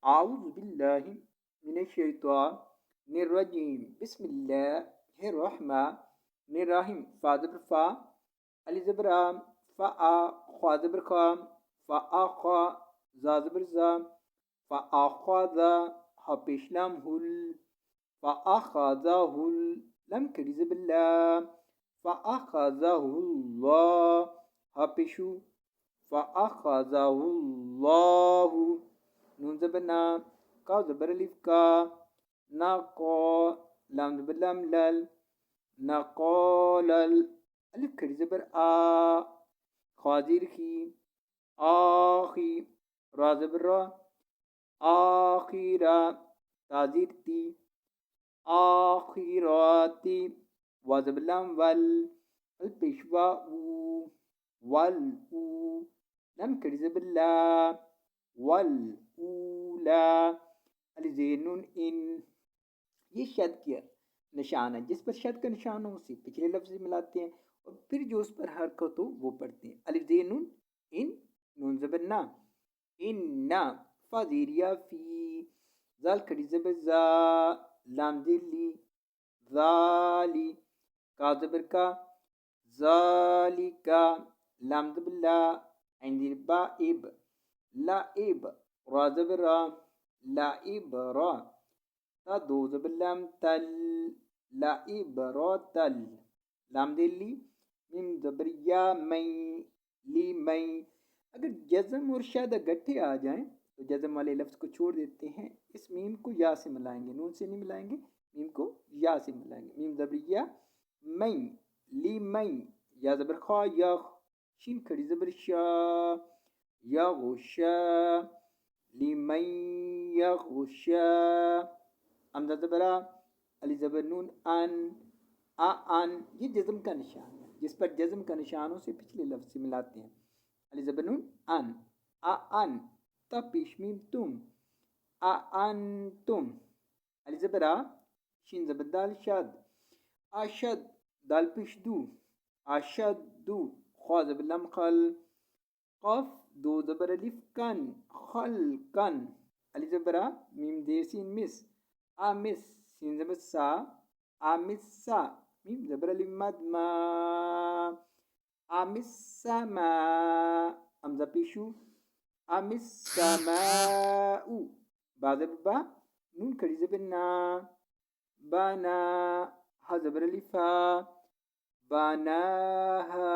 आऊज़ु बिल्लाहि मिनश्शैतानिर्रजीम बिस्मिल्लाहिर्रहमानिर्रहीम फ़ा ज़बर फ़ा अलिफ़ ज़बर आ फ़ा ख़ा ज़बर ख़ा फ़ा ज़ा ज़बर ज़ा फ़अख़ज़ा हा पेश लाम हुल फ़अख़ज़हुल लम कड़ी ज़बर ला फ़अख़ज़हुल्लाह हा पेशु फ़अख़ज़हुल्लाहु नून ज़बर ना काफ ज़बर अलिफ का ना को लाम ज़बर लाम लल ना कौलल अलिफ खड़ी ज़बर आ ख़ाज़िर खी आखी रा ज़बर रा आखिरा ताज़ीर ती आखिराती वा ज़बर लाम वल अल पेशवा ऊ वल ऊ लम कड़ी ज़बर ला वल ऊला अलिफ ज़ेर नून इन। ये शद का निशान है, जिस पर शद का निशान हो उसे पिछले लफ्ज़ मिलाते हैं और फिर जो उस पर हरकत हो वो पढ़ते हैं। अलिफ ज़ेर नून इन नून ज़बर ना इन्ना फ़ज़ीरिया फ़ी ज़ाल खड़ी ज़बर ज़ा लाम ज़िली ज़ाली का ज़बर का ज़ालिका लाम ज़बर ला ऐन ज़ेर बा इब लाइब रा ज़बर रा लाइब रा ता दो ज़बर लाम तल लाइब रा तल लाम दिल्ली मिम ज़बर या मई ली मई। अगर जज़म और शद इकट्ठे आ जाएं तो जज़म वाले लफ्ज़ को छोड़ देते हैं, इस मीम को या से मिलाएंगे, नून से नहीं मिलाएंगे, मीम को या से मिलाएंगे। मीम ज़बर या मई ली मई या ज़बर खा या शीन खड़ी ज़बर शा या गुशा ली मई या गुशा हमज़ा ज़बरा अली ज़बर नून अन अन। ये जज़म का निशान है, जिस पर जज़म का निशान से पिछले लफ्ज़ से मिलाते हैं। अली ज़बर नून अन अन ता पेश मीम तुम अन तुम अली ज़बर आ शीन ज़बर दाल शद अशद दाल पेश दू अशद दू ख्वा ज़बर लम खल कफ दो ज़बर अलिफ कन खल कन अली ज़बर आ मीम देर सीन मिस आमिस सीन ज़बर सा आमिसा मीम ज़बर अलिफ मद मा आमिस्समा हमज़ा पेशु आमिस्समाउ बा ज़बर बा नून खड़ी ज़बर ना बना हा ज़बर अलिफ हा बनाहा